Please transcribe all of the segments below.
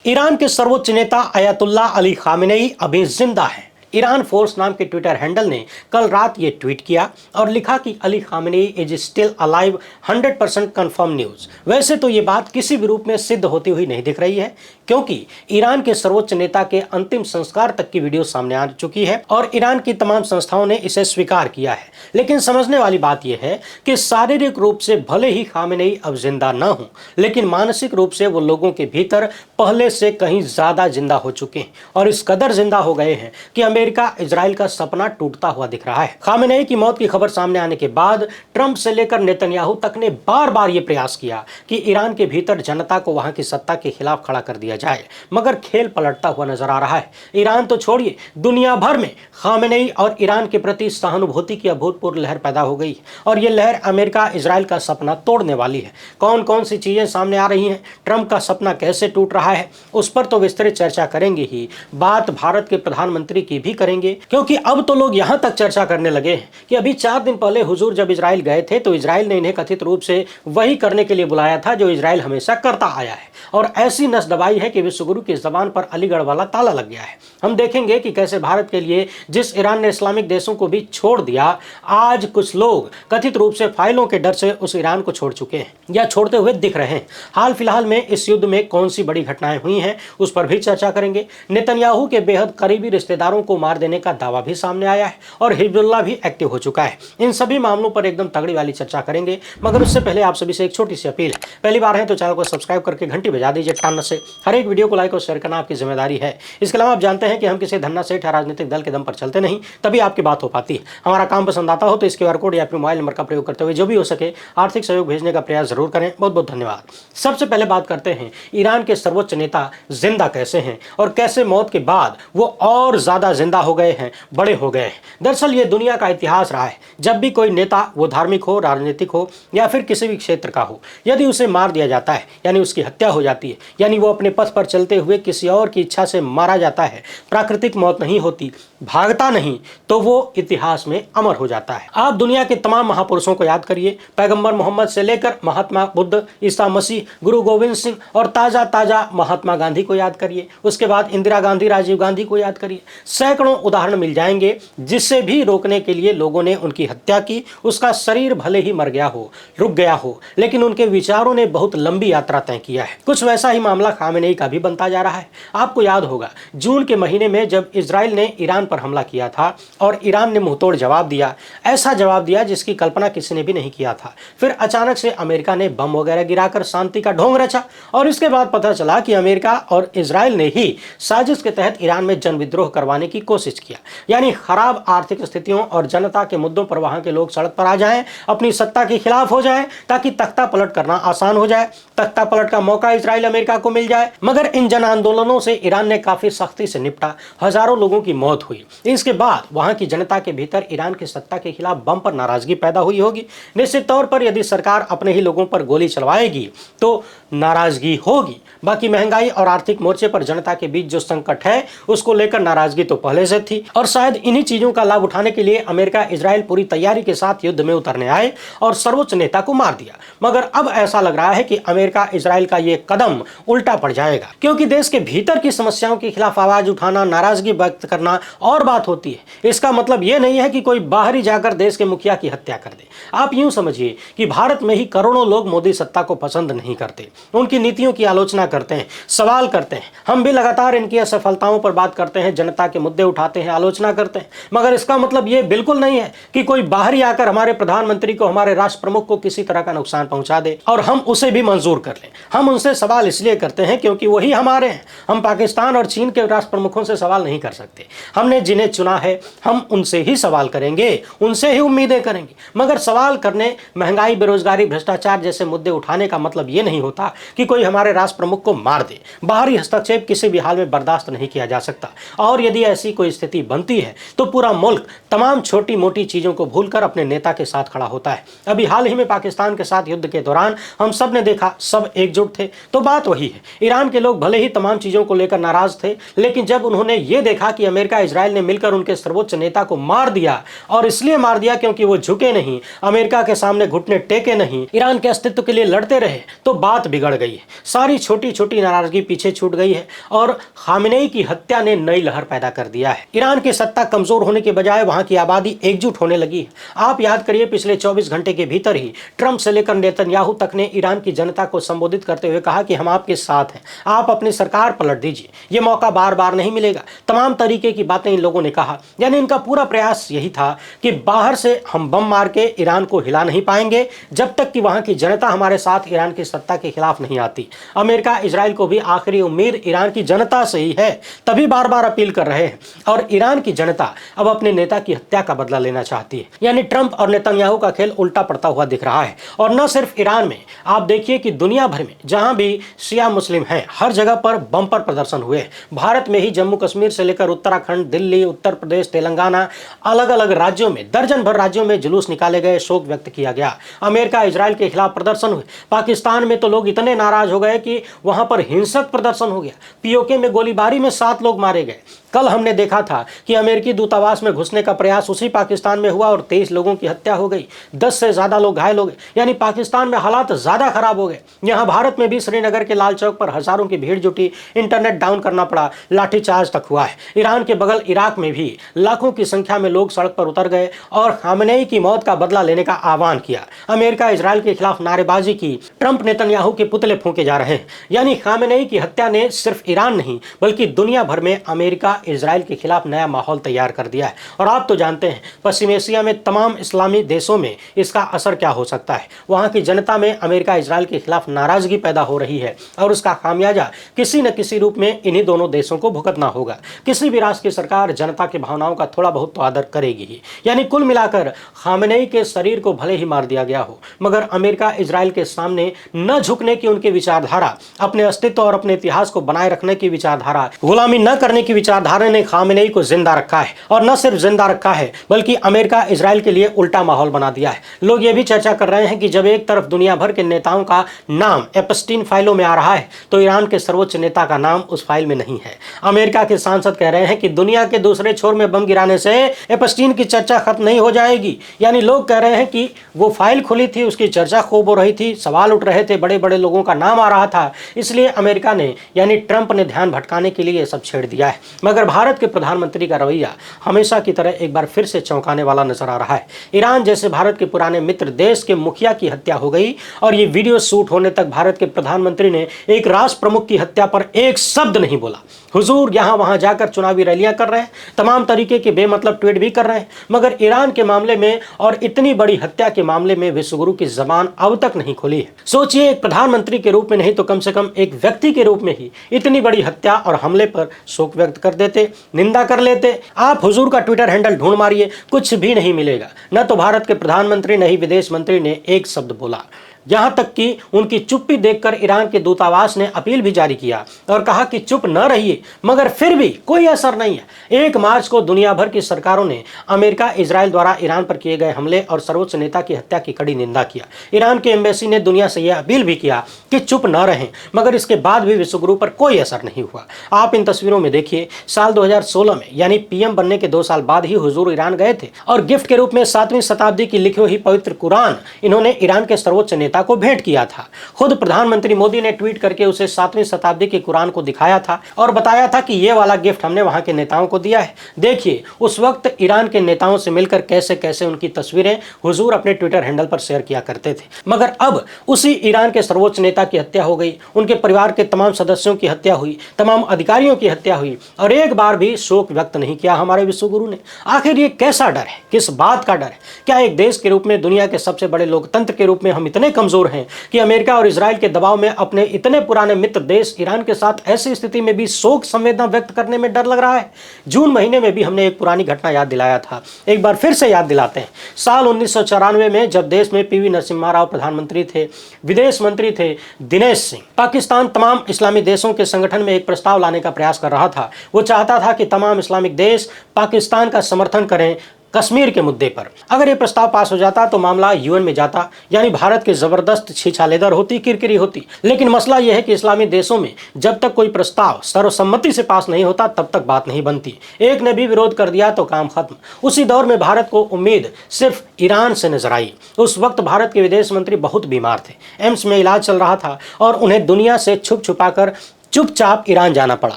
Iran के सर्वोच्च नेता अयतुल्लाह अली खामेनेई अभी जिंदा हैं। ईरान फोर्स नाम के ट्विटर हैंडल ने कल रात ये ट्वीट किया और लिखा कि Ali Khamenei is still alive, 100% confirm news. वैसे तो ये बात किसी भी रूप में सिद्ध होती हुई नहीं दिख रही है, क्योंकि ईरान के सर्वोच्च नेता के अंतिम संस्कार तक की वीडियो सामने आ चुकी है और ईरान की तमाम संस्थाओं ने इसे स्वीकार किया है। लेकिन समझने वाली बात यह है कि शारीरिक रूप से भले ही खामेनेई अब जिंदा न हो, लेकिन मानसिक रूप से वो लोगों के भीतर पहले से कहीं ज्यादा जिंदा हो चुके हैं और इस कदर जिंदा हो गए हैं कि अमेरिका इजराइल का सपना टूटता हुआ दिख रहा है। खामेनेई की मौत की खबर सामने आने के बाद ट्रंप से लेकर नेतन्याहू तक ने बार बार यह प्रयास किया कि ईरान के भीतर जनता को वहां की सत्ता के खिलाफ खड़ा कर दिया जाए, मगर खेल पलटता हुआ नजर आ रहा है। ईरान तो छोड़िए, दुनिया भर में खामेनेई और ईरान के प्रति सहानुभूति की अभूतपूर्व लहर पैदा हो गई और यह लहर अमेरिका इजराइल का सपना तोड़ने वाली है। कौन कौन सी चीजें सामने आ रही हैं, ट्रंप का सपना कैसे टूट रहा है, उस पर तो विस्तृत चर्चा करेंगे ही। बात भारत के प्रधानमंत्री की भी करेंगे, क्योंकि अब तो लोग यहां तक चर्चा करने लगे हैं कि अभी 4 दिन पहले हुजूर जब इजराइल गए थे तो इजराइल ने इन्हें कथित रूप से वही करने के लिए बुलाया था जो इजराइल हमेशा करता आया है और ऐसी नस दबाई है कि विश्वगुरु की जबान पर अलीगढ़ वाला ताला लग गया है। हम देखेंगे कि कैसे भारत के लिए जिस ईरान ने इस्लामिक देशों को भी छोड़ दिया, आज कुछ लोग कथित रूप से फाइलों के डर से उस ईरान को छोड़ चुके हैं या छोड़ते हुए दिख रहे हैं। हाल फिलहाल में इस युद्ध में कौन सी बड़ी घटनाएं हुई हैं, उस पर भी चर्चा करेंगे। नेतन्याहू के बेहद करीबी रिश्तेदारों को मार देने का दावा भी सामने आया है और हिजबुल्लाह भी एक्टिव हो चुका है। इन सभी मामलों पर एकदम तगड़ी वाली चर्चा करेंगे, मगर उससे पहले आप सभी से एक छोटी सी अपील है। पहली बार है तो चैनल को सब्सक्राइब करके घंटी बजा दीजिए टान से। हर एक वीडियो को लाइक और शेयर करना आपकी जिम्मेदारी है। इसके अलावा आप जानते हैं कि हम किसी धन्ना सेठ या राजनीतिक दल के दम पर चलते नहीं, तभी आपकी बात हो पाती है। हमारा काम पसंद आता हो तो इस QR कोड या फिर मोबाइल नंबर का प्रयोग करते हुए जो भी हो सके आर्थिक सहयोग भेजने का प्रयास जरूर करें। बहुत बहुत धन्यवाद। सबसे पहले बात करते हैं ईरान के सर्वोच्च नेता जिंदा कैसे हैं और कैसे मौत के बाद वो और ज्यादा जिंदा हो गए हैं, बड़े हो गए हैं। दरअसल ये दुनिया का इतिहास रहा है, जब भी कोई नेता, वो धार्मिक हो, राजनीतिक हो या फिर किसी भी क्षेत्र का हो, यदि उसे मार दिया जाता है यानी उसकी हत्या हो जाती है, यानी वो अपने पथ पर चलते हुए किसी और की इच्छा से मारा जाता है, प्राकृतिक मौत नहीं होती, भागता नहीं, तो वो इतिहास में अमर हो जाता है। आप दुनिया के तमाम महापुरुषों को याद करिए, पैगंबर मोहम्मद से लेकर महात्मा बुद्ध, ईसा मसीह, गुरु गोविंद सिंह और ताजा ताजा महात्मा गांधी को याद करिए। उसके बाद इंदिरा गांधी, राजीव गांधी को याद करिए। सैकड़ों उदाहरण मिल जाएंगे जिससे भी रोकने के लिए लोगों ने उनकी हत्या की। उसका शरीर भले ही मर गया हो, रुक गया हो, लेकिन उनके विचारों ने बहुत लंबी यात्रा तय किया है। कुछ वैसा ही मामला खामेनेई का भी बनता जा रहा है। आपको याद होगा जून के महीने में जब इजराइल ने ईरान पर हमला किया था और ईरान ने मुंहतोड़ जवाब दिया, ऐसा जवाब दिया जिसकी कल्पना किसी ने भी नहीं किया था। फिर अचानक से अमेरिका ने बम वगैरह गिराकर शांति का ढोंग रचा और इसके बाद पता चला कि अमेरिका और इजराइल ने ही साजिश के तहत ईरान में जन विद्रोह करवाने की कोशिश किया। यानी खराब आर्थिक स्थितियों और जनता के मुद्दों पर वहां के लोग सड़क पर आ जाएं, अपनी सत्ता के खिलाफ हो जाएं, ताकि तख्ता पलट करना आसान हो जाए, तख्ता पलट का मौका इजराइल अमेरिका को मिल जाए। मगर इन जन आंदोलनों से ईरान ने काफी सख्ती से निपटा, हजारों लोगों की मौत हुई। इसके बाद वहां की जनता के भीतर ईरान की सत्ता के खिलाफ बम पर नाराजगी पैदा हुई होगी। निश्चित तौर पर यदि सरकार अपने ही लोगों पर गोली चलवाएगी तो नाराजगी होगी। बाकी महंगाई और आर्थिक मोर्चे पर जनता के बीच जो संकट है, उसको लेकर नाराजगी तो पहले से थी और शायद इन्हीं चीजों का लाभ उठाने के लिए अमेरिका इजराइल पूरी तैयारी के साथ युद्ध में उतरने आए और सर्वोच्च नेता को मार दिया। मगर अब ऐसा लग रहा है कि अमेरिका इजराइल का ये कदम उल्टा पड़ जाएगा, क्योंकि देश के भीतर की समस्याओं के खिलाफ आवाज उठाना, नाराजगी व्यक्त करना और बात होती है। इसका मतलब यह नहीं है कि कोई बाहरी जाकर देश के मुखिया की हत्या कर दे। आप यूं समझिए कि भारत में ही करोड़ों लोग मोदी सत्ता को पसंद नहीं करते, उनकी नीतियों की आलोचना करते हैं, सवाल करते हैं। हम भी लगातार इनकी असफलताओं पर बात करते हैं, जनता के मुद्दे उठाते हैं, आलोचना करते हैं, मगर इसका मतलब यह बिल्कुल नहीं है कि कोई बाहरी आकर हमारे प्रधानमंत्री को, हमारे राष्ट्र प्रमुख को किसी तरह का नुकसान पहुंचा दे और हम उसे भी मंजूर कर लें। हम उनसे सवाल इसलिए करते हैं क्योंकि वही हमारे हैं। हम पाकिस्तान और चीन के राष्ट्र प्रमुखों से सवाल नहीं कर सकते। हमने जिन्हें चुना है हम उनसे ही सवाल करेंगे, उनसे ही उम्मीदें करेंगे। मगर सवाल करने, महंगाई, बेरोजगारी, भ्रष्टाचार जैसे मुद्दे उठाने का मतलब यह नहीं होता कि कोई हमारे राष्ट्र प्रमुख को मार दे। बाहरी हस्तक्षेप किसी भी हाल में बर्दाश्त नहीं किया जा सकता और यदि ऐसी कोई स्थिति बनती है तो पूरा मुल्क तमाम छोटी मोटी चीजों को भूलकर अपने नेता के साथ खड़ा होता है। अभी हाल ही में पाकिस्तान के साथ युद्ध के दौरान हम सब ने देखा, सब एकजुट थे। तो बात वही है, ईरान के लोग भले ही तमाम चीजों को लेकर नाराज थे, लेकिन जब उन्होंने ये देखा कि अमेरिका इजराइल ने मिलकर उनके सर्वोच्च नेता को मार दिया और इसलिए मार दिया क्योंकि वो झुके नहीं, अमेरिका के सामने घुटने टेके नहीं, ईरान के अस्तित्व के लिए लड़ते रहे, तो बात बिगड़ गई है। सारी छोटी छोटी छोटी नाराजगी पीछे छूट गई है और खामेनेई की हत्या ने नई लहर पैदा कर दिया है। ईरान की सत्ता कमजोर होने के बजाय वहां की आबादी एकजुट होने लगी है। आप याद करिए, पिछले 24 घंटे के भीतर ही ट्रंप से लेकर नेतन्याहू तक ने ईरान की जनता को संबोधित करते हुए कहा कि हम आपके साथ हैं, आप अपनी सरकार पलट दीजिए, ये मौका बार बार नहीं मिलेगा। तमाम तरीके की बातें इन लोगों ने कहा। यानी इनका पूरा प्रयास यही था कि बाहर से हम बम मार के ईरान को हिला नहीं पाएंगे जब तक कि वहां की जनता हमारे साथ ईरान की सत्ता के खिलाफ नहीं आती। अमेरिका इजराइल को भी आखिरी उम्मीद ईरान की जनता से ही है, तभी बार बार अपील कर रहे हैं। और ईरान की जनता अब अपने नेता की हत्या का बदला लेना चाहती है। यानी ट्रंप और नेतन्याहू का खेल उल्टा पड़ता हुआ दिख रहा है। और न सिर्फ ईरान में, आप देखिए कि दुनिया भर में जहां भी शिया मुस्लिम हैं, हर जगह पर बम्पर प्रदर्शन हुए। भारत में ही जम्मू कश्मीर से लेकर उत्तराखंड, दिल्ली, उत्तर प्रदेश, तेलंगाना, अलग अलग राज्यों में, दर्जन भर राज्यों में जुलूस निकाले गए, शोक व्यक्त किया गया। अमेरिका इजराइल के खिलाफ प्रदर्शन हुए। पाकिस्तान में तो लोग इतने नाराज हो गए कि वहां पर हिंसक प्रदर्शन हो गया। पीओके में गोलीबारी में 7 लोग मारे गए। कल हमने देखा था कि अमेरिकी दूतावास में घुसने का प्रयास उसी पाकिस्तान में हुआ और 23 लोगों की हत्या हो गई, 10 से ज्यादा लोग घायल हो गए। यानी पाकिस्तान में हालात ज्यादा खराब हो गए। यहाँ भारत में भी श्रीनगर के लाल चौक पर हजारों की भीड़ जुटी, इंटरनेट डाउन करना पड़ा, लाठीचार्ज तक हुआ है। ईरान के बगल इराक में भी लाखों की संख्या में लोग सड़क पर उतर गए और खामेनेई की मौत का बदला लेने का आह्वान किया। अमेरिका इजराइल के खिलाफ नारेबाजी की, ट्रंप नेतन्याहू के पुतले फूंके जा रहे हैं। यानी खामेनेई की हत्या ने सिर्फ ईरान नहीं बल्कि दुनिया भर में अमेरिका इजराइल के खिलाफ नया माहौल तैयार कर दिया है। और आप तो जानते हैं पश्चिम एशिया में तमाम इस्लामी देशों में इसका असर क्या हो सकता है। वहां की जनता में अमेरिका इजराइल के खिलाफ नाराजगी पैदा हो रही है और उसका खामियाजा किसी न किसी रूप में इन्हीं दोनों देशों को भुगतना होगा। किसी भी राष्ट्र की सरकार जनता की भावनाओं का थोड़ा बहुत तो आदर करेगी ही। यानी कुल मिलाकर खामेनेई के शरीर को भले ही मार दिया गया हो, मगर अमेरिका इजराइल के सामने न झुकने की उनकी विचारधारा, अपने अस्तित्व और अपने इतिहास को बनाए रखने की विचारधारा, गुलामी न करने की विचारधारा ने खामेनेई को जिंदा रखा है। और न सिर्फ जिंदा रखा है बल्कि अमेरिका इजराइल के लिए उल्टा माहौल बना दिया है। लोग ये भी चर्चा कर रहे हैं कि जब एक तरफ दुनिया भर के नेताओं का नाम एप्स्टीन फाइलों में आ रहा है तो ईरान के सर्वोच्च नेता का नाम उस फाइल में नहीं है। अमेरिका के सांसद कह रहे हैं कि दुनिया के दूसरे छोर में बम गिराने से एप्स्टीन की चर्चा खत्म नहीं हो जाएगी। यानी लोग कह रहे हैं कि वो फाइल खुली थी, उसकी चर्चा खूब हो रही थी, सवाल उठ रहे थे, बड़े बड़े लोगों का नाम आ रहा था, इसलिए अमेरिका ने यानी ट्रंप ने ध्यान भटकाने के लिए सब छेड़ दिया है। मगर भारत के प्रधानमंत्री का रवैया हमेशा की तरह एक बार फिर से चौंकाने वाला नजर आ रहा है। ईरान जैसे भारत के पुराने मित्र देश के मुखिया की हत्या हो गई और ये वीडियो शूट होने तक भारत के प्रधानमंत्री ने एक राष्ट्र प्रमुख की हत्या पर एक शब्द नहीं बोला। हुजूर यहाँ वहां जाकर चुनावी रैलियां कर रहे हैं, तमाम तरीके के बेमतलब ट्वीट भी कर रहे हैं, मगर ईरान के मामले में और इतनी बड़ी हत्या के मामले में विश्वगुरु की जबान अब तक नहीं खुली है। सोचिए, एक प्रधानमंत्री के रूप में नहीं तो कम से कम एक व्यक्ति के रूप में ही इतनी बड़ी हत्या और हमले पर शोक व्यक्त कर देते, निंदा कर लेते। आप हुजूर का ट्विटर हैंडल ढूंढ मारिए, कुछ भी नहीं मिलेगा। न तो भारत के प्रधानमंत्री न ही विदेश मंत्री ने एक शब्द बोला। यहां तक कि उनकी चुप्पी देखकर ईरान के दूतावास ने अपील भी जारी किया और कहा कि चुप न रहिए, मगर फिर भी कोई असर नहीं है। 1 मार्च को दुनिया भर की सरकारों ने अमेरिका इजराइल द्वारा ईरान पर किए गए हमले और सर्वोच्च नेता की हत्या की कड़ी निंदा किया। ईरान के एम्बेसी ने दुनिया से यह अपील भी किया कि चुप न रहें, मगर इसके बाद भी विश्वगुरु पर कोई असर नहीं हुआ। आप इन तस्वीरों में देखिए, साल 2016 में यानी पीएम बनने के 2 साल बाद ही हुजूर ईरान गए थे और गिफ्ट के रूप में 7वीं शताब्दी की लिखी हुई पवित्र कुरान इन्होंने ईरान के सर्वोच्च नेता को भेंट किया था। खुद प्रधानमंत्री मोदी ने ट्वीट करके उसे 7वीं शताब्दी के कुरान को दिखाया था और बताया था कि ये वाला गिफ्ट हमने वहां के नेताओं को दिया है। देखिए, उस वक्त ईरान के नेताओं से मिलकर कैसे कैसे उनकी तस्वीरें हुजूर अपने ट्विटर हैंडल पर शेयर किया करते थे। मगर अब उसी ईरान के सर्वोच्च नेता की हत्या हो गई, उनके परिवार के तमाम सदस्यों की हत्या हुई, तमाम अधिकारियों की हत्या हुई और एक बार भी शोक व्यक्त नहीं किया हमारे विश्वगुरु ने। आखिर ये कैसा डर है, किस बात का डर है? क्या एक देश के रूप में, दुनिया के सबसे बड़े लोकतंत्र के रूप में हम इतने कमजोर हैं कि अमेरिका और इजराइल के दबाव में अपने इतने पुराने मित्र देश ईरान के साथ ऐसी स्थिति में भी शोक संवेदना व्यक्त करने में डर लग रहा है? जून महीने में भी हमने एक पुरानी घटना याद दिलाया था, एक बार फिर से याद दिलाते हैं। साल 1994 में जब देश में पीवी नरसिम्हा राव प्रधानमंत्री थे, विदेश मंत्री थे दिनेश सिंह, पाकिस्तान तमाम इस्लामी देशों के संगठन में एक प्रस्ताव लाने का प्रयास कर रहा था। वो चाहता था कि तमाम इस्लामिक देश पाकिस्तान का समर्थन करें कश्मीर के मुद्दे पर। अगर ये प्रस्ताव पास हो जाता तो मामला यूएन में जाता, यानी भारत की जबरदस्त छीछालेदर होती, किरकिरी होती। लेकिन मसला यह है कि इस्लामी देशों में जब तक कोई प्रस्ताव सर्वसम्मति से पास नहीं होता तब तक बात नहीं बनती। एक ने भी विरोध कर दिया तो काम खत्म। उसी दौर में भारत को उम्मीद सिर्फ ईरान से नजर आई। उस वक्त भारत के विदेश मंत्री बहुत बीमार थे, एम्स में इलाज चल रहा था और उन्हें दुनिया से छुप छुपाकर चुपचाप ईरान जाना पड़ा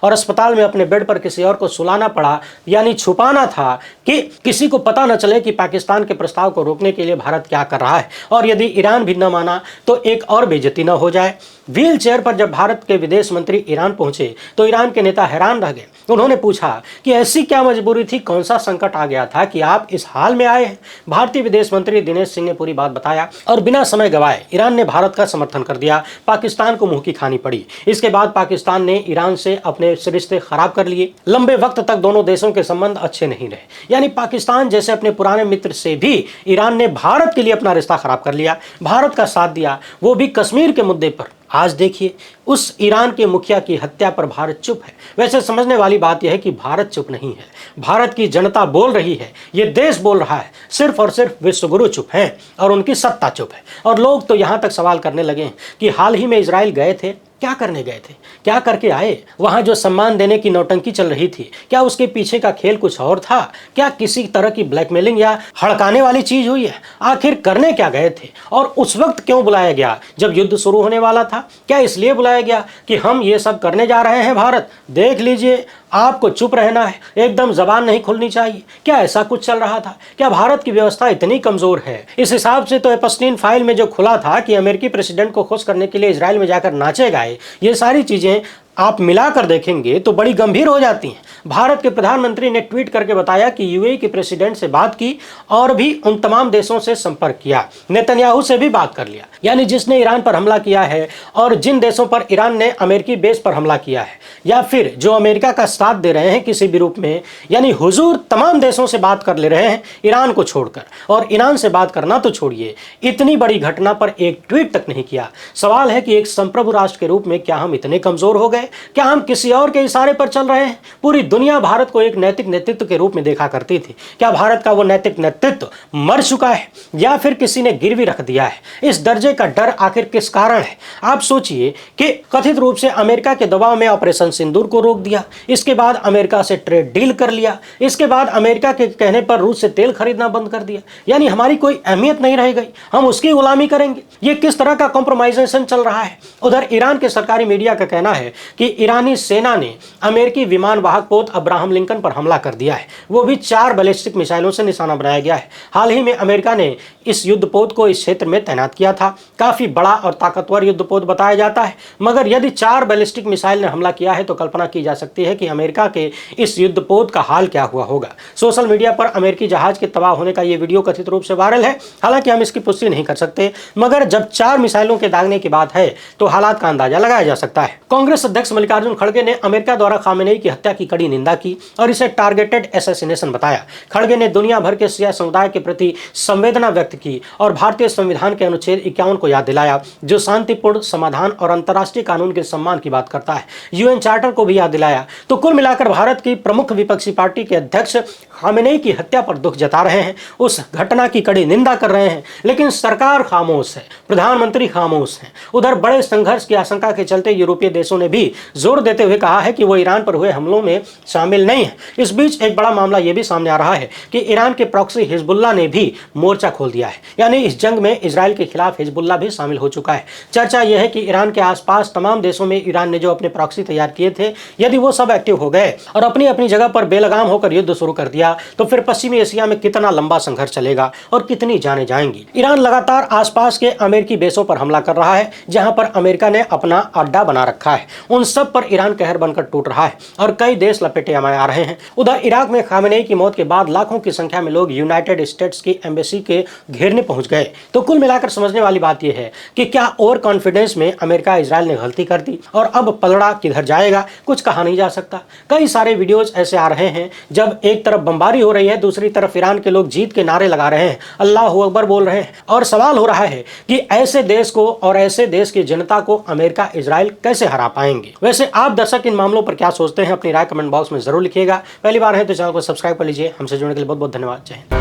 और अस्पताल में अपने बेड पर किसी और को सुलाना पड़ा, यानी छुपाना था कि किसी को पता न चले कि पाकिस्तान के प्रस्ताव को रोकने के लिए भारत क्या कर रहा है, और यदि ईरान भी न माना तो एक और बेइज्जती न हो जाए। व्हील चेयर पर जब भारत के विदेश मंत्री ईरान पहुंचे तो ईरान के नेता हैरान रह गए। उन्होंने पूछा कि ऐसी क्या मजबूरी थी, कौन सा संकट आ गया था कि आप इस हाल में आए हैं। भारतीय विदेश मंत्री दिनेश सिंह ने पूरी बात बताया और बिना समय गवाए ईरान ने भारत का समर्थन कर दिया। पाकिस्तान को मुंह की खानी पड़ी। इसके बाद पाकिस्तान ने ईरान से अपने रिश्ते खराब कर लिए। लंबे वक्त तक दोनों देशों के संबंध अच्छे नहीं रहे, यानी पाकिस्तान जैसे अपने पुराने मित्र से भी ईरान ने भारत के लिए अपना रिश्ता खराब कर लिया, भारत का साथ दिया, वो भी कश्मीर के मुद्दे पर। आज देखिए, उस ईरान के मुखिया की हत्या पर भारत चुप है। वैसे समझने वाली बात यह है कि भारत चुप नहीं है, भारत की जनता बोल रही है, ये देश बोल रहा है। सिर्फ और सिर्फ विश्वगुरु चुप हैं और उनकी सत्ता चुप है। और लोग तो यहाँ तक सवाल करने लगे हैं कि हाल ही में इजराइल गए थे, क्या करने गए थे, क्या करके आए? वहां जो सम्मान देने की नौटंकी चल रही थी, क्या उसके पीछे का खेल कुछ और था? क्या किसी तरह की ब्लैकमेलिंग या हड़काने वाली चीज हुई है? आखिर करने क्या गए थे और उस वक्त क्यों बुलाया गया जब युद्ध शुरू होने वाला था? क्या इसलिए बुलाया गया कि हम ये सब करने जा रहे हैं भारत, देख लीजिए, आपको चुप रहना है, एकदम जबान नहीं खुलनी चाहिए? क्या ऐसा कुछ चल रहा था? क्या भारत की व्यवस्था इतनी कमजोर है? इस हिसाब से तो एपस्टीन फाइल में जो खुला था कि अमेरिकी प्रेसिडेंट को खुश करने के लिए इजराइल में जाकर नाचे गाए, ये सारी चीजें आप मिलाकर देखेंगे तो बड़ी गंभीर हो जाती हैं। भारत के प्रधानमंत्री ने ट्वीट करके बताया कि यूएई के प्रेसिडेंट से बात की और भी उन तमाम देशों से संपर्क किया, नेतन्याहू से भी बात कर लिया, यानी जिसने ईरान पर हमला किया है और जिन देशों पर ईरान ने अमेरिकी बेस पर हमला किया है या फिर जो अमेरिका का साथ दे रहे हैं किसी भी रूप में, यानी हुजूर तमाम देशों से बात कर ले रहे हैं ईरान को छोड़कर। और ईरान से बात करना तो छोड़िए, इतनी बड़ी घटना पर एक ट्वीट तक नहीं किया। सवाल है कि एक संप्रभु राष्ट्र के रूप में क्या हम इतने कमजोर हो गए? क्या हम किसी और के इशारे पर चल रहे हैं? पूरी दुनिया भारत को एक नैतिक नेतृत्व के रूप में देखा करती थी। क्या भारत का वो नैतिक नेतृत्व मर चुका है या फिर किसी ने गिरवी रख दिया है? इस दर्जे का डर आखिर किस कारण है? आप सोचिए कि कथित रूप से अमेरिका के दबाव में ऑपरेशन सिंदूर को रोक दिया, इसके बाद अमेरिका से ट्रेड डील कर लिया, इसके बाद अमेरिका के कहने पर रूस से तेल खरीदना बंद कर दिया, यानी हमारी कोई अहमियत नहीं रह गई, हम उसकी गुलामी करेंगे। ये किस तरह का कॉम्प्रोमाइजेशन चल रहा है? उधर ईरान के सरकारी मीडिया का कहना है कि ईरानी सेना ने अमेरिकी विमान वाहक पोत अब्राहम लिंकन पर हमला कर दिया है, वो भी 4 बैलिस्टिक मिसाइलों से निशाना बनाया गया है। हाल ही में अमेरिका ने इस युद्धपोत को इस क्षेत्र में तैनात किया था। काफी बड़ा और ताकतवर युद्धपोत बताया जाता है, मगर यदि 4 बैलिस्टिक मिसाइल ने हमला किया है तो कल्पना की जा सकती है कि अमेरिका के इस युद्धपोत का हाल क्या हुआ होगा। सोशल मीडिया पर अमेरिकी जहाज के तबाह होने का यह वीडियो कथित रूप से वायरल है, हालांकि हम इसकी पुष्टि नहीं कर सकते, मगर जब 4 मिसाइलों के दागने की बात है तो हालात का अंदाजा लगाया जा सकता है। कांग्रेस अध्यक्ष मल्लिकार्जुन खड़गे ने अमेरिका द्वारा खामेनेई की हत्या की कड़ी निंदा की और इसे टारगेटेड असैसिनेशन बताया। खड़गे ने दुनिया भर के शिया समुदाय के प्रति संवेदना व्यक्त की और भारतीय संविधान के अनुच्छेद 51 को याद दिलाया, जो शांतिपूर्ण समाधान और अंतर्राष्ट्रीय कानून के सम्मान की बात करता है। यूएन चार्टर को भी याद दिलाया। तो कुल मिलाकर भारत की प्रमुख विपक्षी पार्टी के अध्यक्ष खामेनेई की हत्या पर दुख जता रहे हैं, उस घटना की कड़ी निंदा कर रहे हैं, लेकिन सरकार खामोश है, प्रधानमंत्री खामोश हैं। उधर बड़े संघर्ष की आशंका के चलते यूरोपीय देशों ने भी जोर देते हुए कहा है कि वो ईरान पर हुए हमलों में शामिल नहीं है। इस बीच एक बड़ा मामला यह भी सामने आ रहा है कि ईरान के प्रॉक्सी हिजबुल्लाह ने भी मोर्चा खोल दिया है, यानी इस जंग में इजराइल के खिलाफ हिजबुल्लाह भी शामिल हो चुका है। चर्चा यह है कि ईरान के आसपास तमाम देशों में ईरान ने जो अपने प्रॉक्सी तैयार किए थे, यदि वो सब एक्टिव हो गए और अपनी अपनी जगह पर बेलगाम होकर युद्ध शुरू कर दिया तो फिर पश्चिमी एशिया में कितना लंबा संघर्ष चलेगा और कितनी जाने जाएंगी। ईरान लगातार आसपास के अमेरिकी बेसों पर हमला कर रहा है, जहां पर अमेरिका ने अपना अड्डा बना रखा है। उन सब पर ईरान कहर बनकर टूट रहा है और कई देश लपेटे में आ रहे हैं। उधर इराक में खामेनेई की मौत के बाद लाखों की संख्या में लोग यूनाइटेड स्टेट्स की एम्बेसी के घेरने पहुंच गए। तो कुल मिलाकर समझने वाली बात यह है कि क्या ओवर कॉन्फिडेंस में अमेरिका इजराइल ने गलती कर दी और अब पलड़ा किधर जाएगा कुछ कहा नहीं जा सकता। कई सारे वीडियोस ऐसे आ रहे हैं जब एक तरफ बमबारी हो रही है, दूसरी तरफ ईरान के लोग जीत के नारे लगा रहे हैं, अल्लाह अकबर बोल रहे हैं, और सवाल हो रहा है कि ऐसे देश को और ऐसे देश की जनता को अमेरिका इजराइल कैसे हरा पाएंगे। वैसे आप दर्शक इन मामलों पर क्या सोचते हैं, अपनी राय कमेंट बॉक्स में जरूर लिखिएगा। पहली बार है तो चैनल को सब्सक्राइब कर लीजिए। हमसे जुड़ने के लिए बहुत बहुत धन्यवाद। जय हिंद।